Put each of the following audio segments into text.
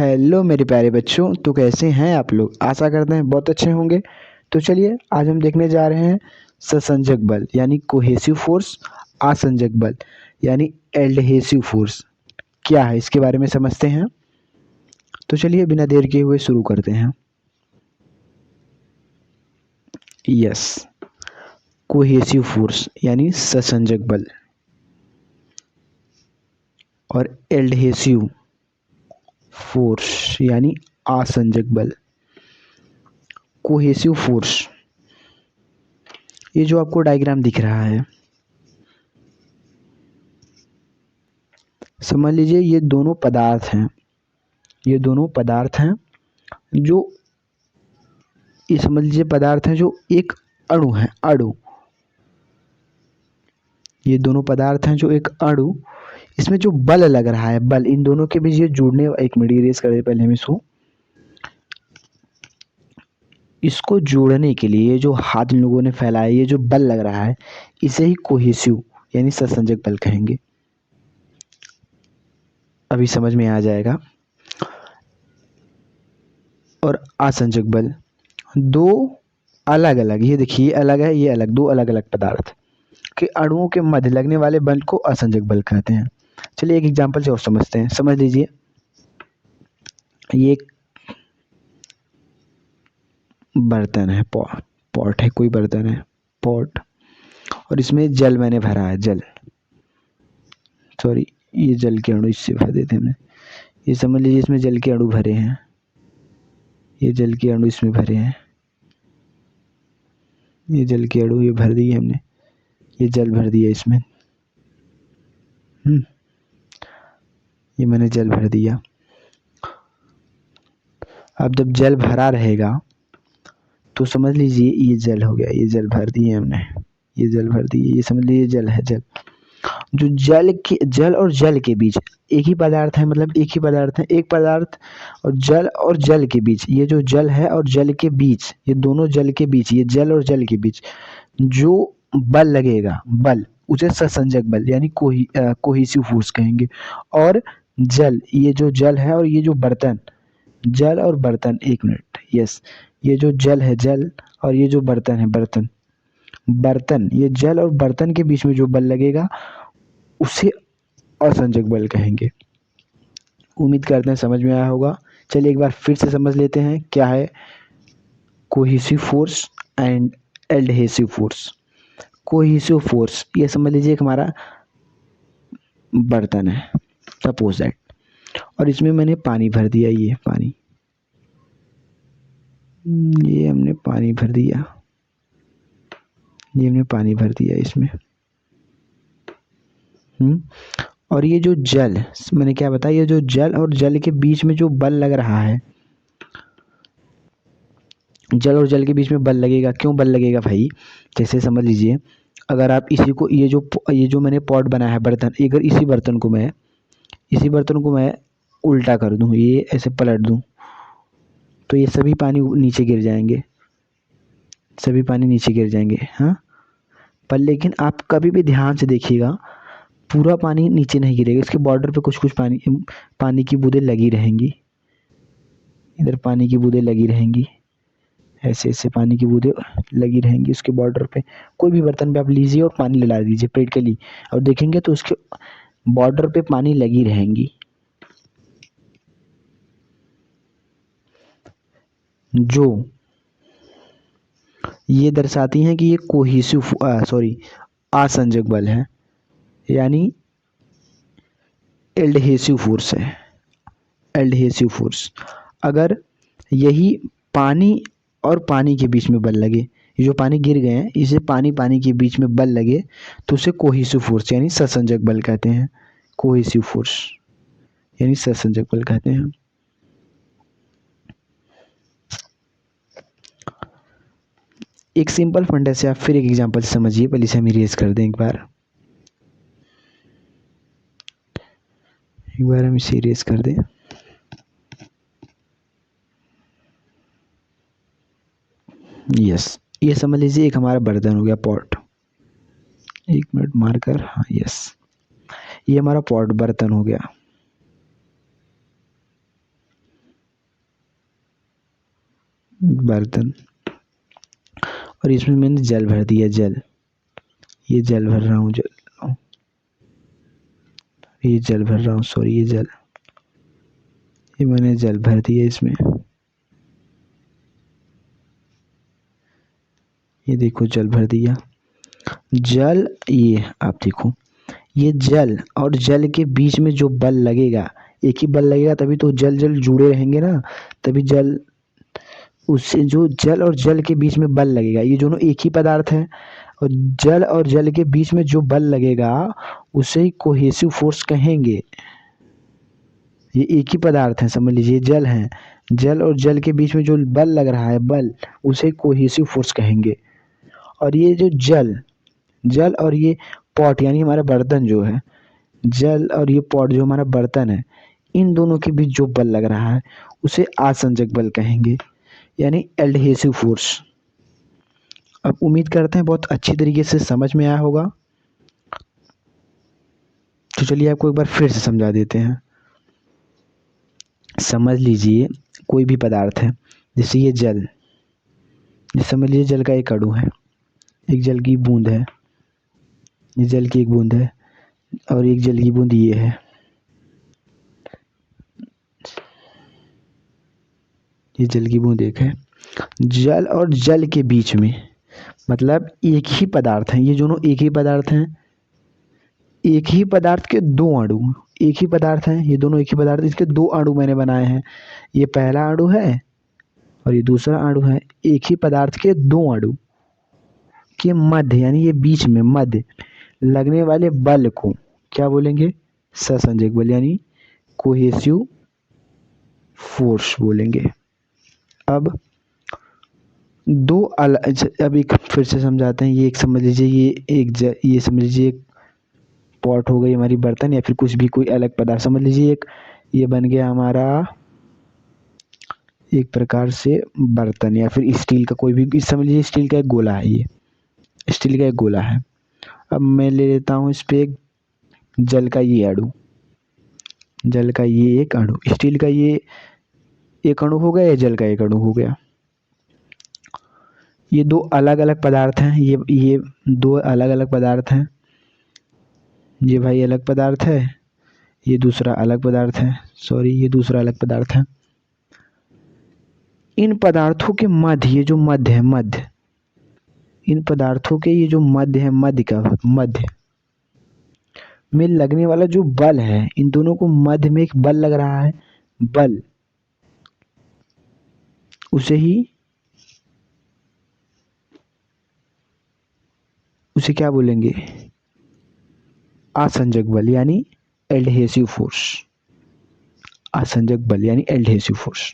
Hello मेरे प्यारे बच्चों, तो कैसे हैं आप लोग। आशा करते हैं बहुत अच्छे होंगे। तो चलिए आज हम देखने जा रहे हैं ससंजक बल यानी कोहेसिव फोर्स, आसंजक बल यानी एडहेसिव फोर्स क्या है, इसके बारे में समझते हैं। तो चलिए बिना देर किए हुए शुरू करते हैं। यस, कोहेसिव फोर्स यानी ससंजक बल और एडहेसिव फोर्स यानी आसंजक बल। कोहेसिव फोर्स, ये जो आपको डायग्राम दिख रहा है, समझ लीजिए ये दोनों पदार्थ हैं। ये दोनों पदार्थ हैं जो, ये समझ लीजिए पदार्थ हैं जो एक अणु है, अणु। ये दोनों पदार्थ हैं जो एक अणु, इसमें जो बल लग रहा है, बल इन दोनों के बीच ये जुड़ने, एक मिनट इरेज कर दे पहले हम इसको जोड़ने के लिए जो हाथ इन लोगों ने फैलाया, ये जो बल लग रहा है, इसे ही कोहेसिव यानी ससंजक बल कहेंगे। अभी समझ में आ जाएगा। और आसंजक बल, दो अलग अलग, ये देखिए अलग है, ये अलग, दो अलग अलग पदार्थ के अणुओं के मध्य लगने वाले बल को असंजक बल कहते हैं। चलिए एक एग्जांपल से और समझते हैं। समझ लीजिए ये एक बर्तन है, पॉट है, कोई बर्तन है, पॉट, और इसमें जल मैंने भरा है, जल, सॉरी ये जल के अणु इससे भर देते हैं हमने। ये समझ लीजिए इसमें जल के अणु भरे हैं, ये जल के अणु इसमें भरे हैं, ये जल के अणु ये भर दिए हमने, ये जल भर दिया इसमें। ये मैंने जल भर दिया। अब जब जल भरा रहेगा तो समझ लीजिए ये जल हो गया, ये जल भर दिए हमने, ये जल भर दिए, ये समझ लीजिए जल है, जल। जो जल और जल के बीच एक ही पदार्थ है, मतलब एक ही पदार्थ है, एक पदार्थ और जल के बीच, ये जो जल है और जल के बीच, ये दोनों जल के बीच, ये जल और जल के बीच जो बल लगेगा, बल, उसे ससंजक बल यानी कोहेसिव फोर्स कहेंगे। और जल, ये जो जल है और ये जो बर्तन, जल और बर्तन, एक मिनट, यस, ये जो जल है, जल, और ये जो बर्तन है, बर्तन, बर्तन, ये जल और बर्तन के बीच में जो बल लगेगा उसे असंजक बल कहेंगे। उम्मीद करते हैं समझ में आया होगा। चलिए एक बार फिर से समझ लेते हैं क्या है cohesive force and adhesive force. Cohesive force, ये समझ लीजिए एक हमारा बर्तन है, सपोज दैट, और इसमें मैंने पानी भर दिया, ये पानी, ये हमने पानी भर दिया, ये हमने पानी भर दिया इसमें। और ये जो जल, मैंने क्या बताया, ये जो जल और जल के बीच में जो बल लग रहा है, जल और जल के बीच में बल लगेगा। क्यों बल लगेगा भाई? जैसे समझ लीजिए अगर आप इसी को, ये जो मैंने पॉट बनाया है, बर्तन, अगर इसी बर्तन को मैं उल्टा कर दूं, ये ऐसे पलट दूं, तो ये सभी पानी नीचे गिर जाएंगे, सभी पानी नीचे गिर जाएंगे। हाँ, पर लेकिन आप कभी भी ध्यान से देखिएगा, पूरा पानी नीचे नहीं गिरेगा, इसके बॉर्डर पे कुछ कुछ पानी की बूंदें लगी रहेंगी, इधर पानी की बूंदें लगी रहेंगी, ऐसे ऐसे पानी की बूंदें लगी रहेंगी उसके बॉर्डर पे। कोई भी बर्तन पे आप लीजिए और पानी लगा दीजिए प्रैक्टिकली, और देखेंगे तो उसके बॉर्डर पे पानी लगी रहेंगी, जो ये दर्शाती हैं कि ये कोहेसिव, सॉरी, आसंजक बल है, यानी एडहेसिव फोर्स है, एडहेसिव फोर्स। अगर यही पानी और पानी के बीच में बल लगे, ये जो पानी गिर गए हैं, इसे पानी पानी के बीच में बल लगे तो उसे कोहेसिव फोर्स यानी ससंजक बल कहते हैं। कोहेसिव फोर्स यानी ससंजक बल कहते हैं। एक सिंपल फंडा से आप फिर एक एग्जांपल समझिए, पहले से हम इरेज कर दें, एक बार हम इसे इरेज कर दें। यस, ये समझ लीजिए एक हमारा बर्तन हो गया, पॉट, एक मिनट मारकर, हाँ यस, ये हमारा पॉट बर्तन हो गया। बर्तन, और इसमें मैंने जल भर दिया, जल, ये जल भर रहा हूँ, जल, ये जल भर रहा हूँ, सॉरी ये जल, ये मैंने जल भर दिया इसमें, ये देखो जल भर दिया। जल, ये आप देखो, ये जल और जल के बीच में जो बल लगेगा, एक ही बल लगेगा तभी तो जल जल जुड़े रहेंगे ना, तभी जल, उससे जो जल और जल के बीच में बल लगेगा, ये दोनों एक ही पदार्थ है, और जल और जल के बीच में जो बल लगेगा उसे ही कोहेसिव फोर्स कहेंगे। ये एक ही पदार्थ है, समझ लीजिए, जल है, जल और जल के बीच में जो बल लग रहा है, बल, उसे कोहेसिव फोर्स कहेंगे। और ये जो जल, जल और ये पॉट यानी हमारा बर्तन जो है, जल और ये पॉट जो हमारा बर्तन है, इन दोनों के बीच जो बल लग रहा है उसे आसंजक बल कहेंगे, यानी एडहेसिव फोर्स। अब उम्मीद करते हैं बहुत अच्छी तरीके से समझ में आया होगा। तो चलिए आपको एक बार फिर से समझा देते हैं। समझ लीजिए कोई भी पदार्थ है, जैसे ये जल, ये समझ लीजिए जल का एक अणु है, एक जल की बूंद है, ये जल की एक बूंद है, और एक जल की बूंद ये है, ये जल की बूंद एक है। जल और जल के बीच में, मतलब एक ही पदार्थ है, ये दोनों एक ही पदार्थ हैं, एक ही पदार्थ के दो अणु, एक ही पदार्थ हैं, ये दोनों एक ही पदार्थ, इसके दो अणु मैंने बनाए हैं, ये पहला अणु है और ये दूसरा अणु है। एक ही पदार्थ के दो अणु के मध्य, यानी ये बीच में मध्य लगने वाले बल को क्या बोलेंगे? सहसंजक बल, यानी कोहेसिव फोर्स बोलेंगे। अब अब एक फिर से समझाते हैं। ये एक समझ लीजिए, ये समझ लीजिए एक पॉट हो गई हमारी, बर्तन, या फिर कुछ भी कोई अलग पदार्थ समझ लीजिए। एक ये बन गया हमारा एक प्रकार से बर्तन, या फिर स्टील का कोई भी, समझ लीजिए स्टील का एक गोला है, ये स्टील का एक गोला है। अब मैं ले लेता हूँ इस पे एक जल का ये अणु, जल का ये एक अणु, स्टील का ये एक अणु हो गया, या जल का एक अणु हो गया। ये दो अलग अलग पदार्थ हैं, ये दो अलग अलग पदार्थ हैं, ये भाई अलग पदार्थ है, ये दूसरा अलग पदार्थ है, सॉरी ये दूसरा अलग पदार्थ है। इन पदार्थों के मध्य, ये जो मध्य है, मध्य, इन पदार्थों के ये जो मध्य है, मध्य का मध्य में लगने वाला जो बल है, इन दोनों को मध्य में एक बल लग रहा है, बल, उसे क्या बोलेंगे? आसंजक बल, यानी एडहेसिव फोर्स, आसंजक बल यानी एडहेसिव फोर्स।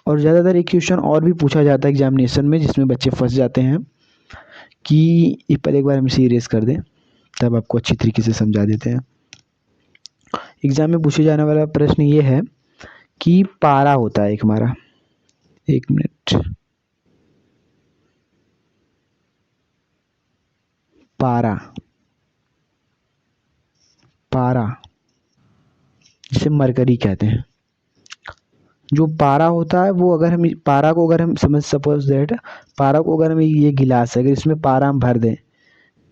और ज़्यादातर एक क्वेश्चन और भी पूछा जाता है एग्जामिनेशन में, जिसमें बच्चे फंस जाते हैं कि पहले एक बार हम इसे इरेज कर दें, तब आपको अच्छी तरीके से समझा देते हैं। एग्जाम में पूछे जाने वाला प्रश्न ये है कि पारा होता है एक हमारा, एक मिनट, पारा, पारा जिसे मरकरी कहते हैं, जो पारा होता है वो, अगर हम पारा को, अगर हम समझ, सपोज दैट पारा को अगर हम, ये गिलास है, अगर इसमें पारा हम भर दें,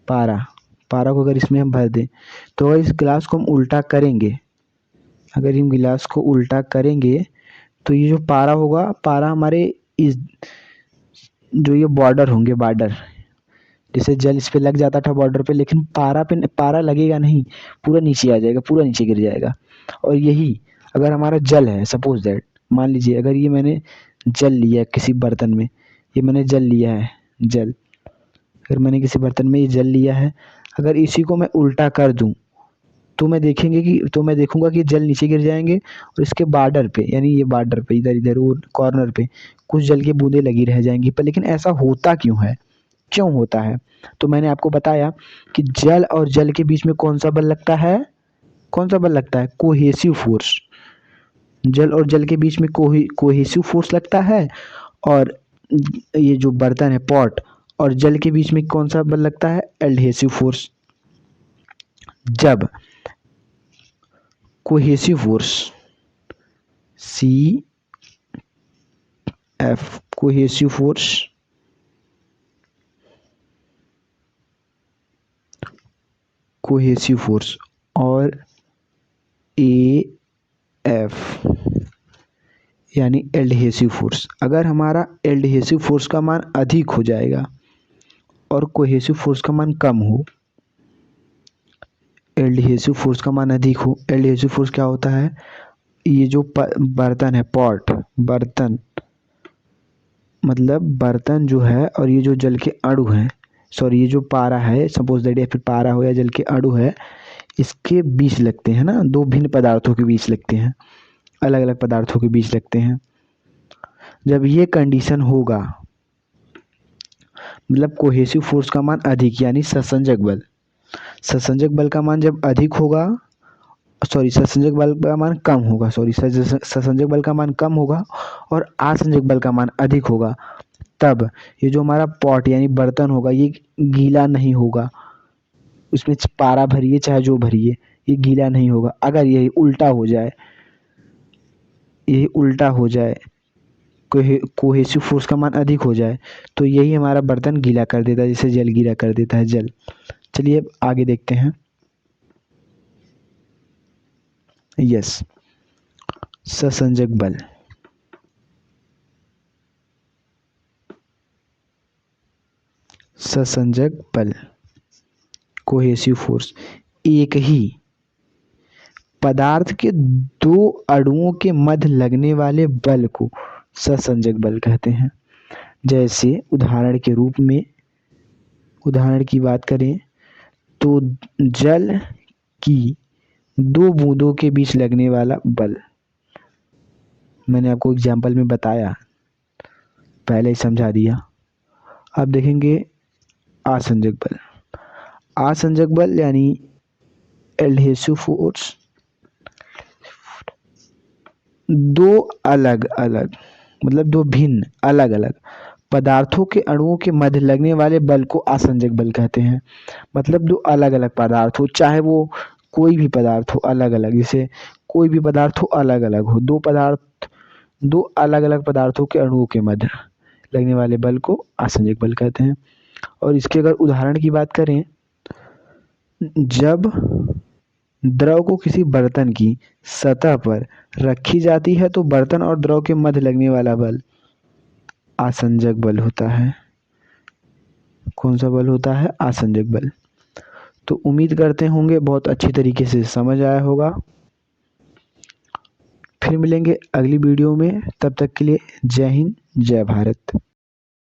पारा, पारा को अगर इसमें हम भर दें, तो अगर इस गिलास को हम उल्टा करेंगे, अगर इन गिलास को उल्टा करेंगे तो ये जो पारा होगा, पारा हमारे इस जो ये बॉर्डर होंगे, बॉर्डर, जैसे जल इस पे लग जाता था बॉर्डर पे, लेकिन पारा पे पारा लगेगा नहीं, पूरा नीचे आ जाएगा, पूरा नीचे गिर जाएगा। और यही अगर हमारा जल है, सपोज दैट, मान लीजिए अगर ये मैंने जल लिया किसी बर्तन में, ये मैंने जल लिया है, जल, अगर मैंने किसी बर्तन में ये जल लिया है, अगर इसी को मैं उल्टा कर दूं तो मैं देखूंगा कि जल नीचे गिर जाएंगे, और इसके बॉर्डर पे, यानी ये बॉर्डर पे, इधर इधर वो कॉर्नर पे कुछ जल की बूंदें लगी रह जाएंगी। पर लेकिन ऐसा होता क्यों है, क्यों होता है? तो मैंने आपको बताया कि जल और जल के बीच में कौन सा बल लगता है, कौन सा बल लगता है? Cohesive force. जल और जल के बीच में कोहेसिव फोर्स लगता है, और ये जो बर्तन है, पॉट, और जल के बीच में कौन सा बल लगता है? Adhesive force. जब cohesive force, C F cohesive force, cohesive force, और ए एफ यानी एडहेसिव फोर्स। अगर हमारा एडहेसिव फोर्स का मान अधिक हो जाएगा और कोहेसिव फोर्स का मान कम हो, एडहेसिव फोर्स का मान अधिक हो, एडहेसिव फोर्स क्या होता है, ये जो बर्तन है, पॉट, बर्तन मतलब बर्तन जो है, और ये जो जल के अणु हैं, सॉरी ये जो पारा है, सपोज दैट या फिर पारा हो या जल के अणु है, इसके बीच लगते हैं ना, दो भिन्न पदार्थों के बीच लगते हैं, अलग अलग पदार्थों के बीच लगते हैं। जब ये कंडीशन होगा, मतलब कोहेसिव फोर्स का मान अधिक यानी ससंजक बल, ससंजक बल का मान जब अधिक होगा, सॉरी ससंजक बल का मान कम होगा, सॉरी ससंजक बल का मान कम होगा और आसंजक बल का मान अधिक होगा, तब ये जो हमारा पॉट यानी बर्तन होगा ये गीला नहीं होगा, उसमें पारा भरिए चाहे जो भरिए ये गीला नहीं होगा। अगर यही उल्टा हो जाए, यही उल्टा हो जाए, कोहेसिव फोर्स का मान अधिक हो जाए, तो यही हमारा बर्तन गीला कर देता है, जैसे जल गीला कर देता है जल। चलिए अब आगे देखते हैं। यस, ससंजक बल, ससंजक बल, कोहेसिव फोर्स, एक ही पदार्थ के दो अणुओं के मध्य लगने वाले बल को ससंजक बल कहते हैं। जैसे उदाहरण के रूप में, उदाहरण की बात करें तो जल की दो बूंदों के बीच लगने वाला बल, मैंने आपको एग्जाम्पल में बताया, पहले ही समझा दिया। अब देखेंगे आसंजक बल, आसंजक बल यानी एडहेसिव फोर्स, दो अलग अलग मतलब दो भिन्न अलग अलग पदार्थों के अणुओं के मध्य लगने वाले बल को आसंजक बल कहते हैं। मतलब दो अलग अलग पदार्थ हो, चाहे वो कोई भी पदार्थ हो अलग अलग, जैसे कोई भी पदार्थ हो अलग अलग हो, दो पदार्थ, दो अलग अलग पदार्थों के अणुओं के मध्य लगने वाले बल को आसंजक बल कहते हैं। और इसके अगर उदाहरण की बात करें, जब द्रव को किसी बर्तन की सतह पर रखी जाती है तो बर्तन और द्रव के मध्य लगने वाला बल आसंजक बल होता है। कौन सा बल होता है? आसंजक बल। तो उम्मीद करते होंगे बहुत अच्छी तरीके से समझ आया होगा। फिर मिलेंगे अगली वीडियो में, तब तक के लिए जय हिंद जय भारत।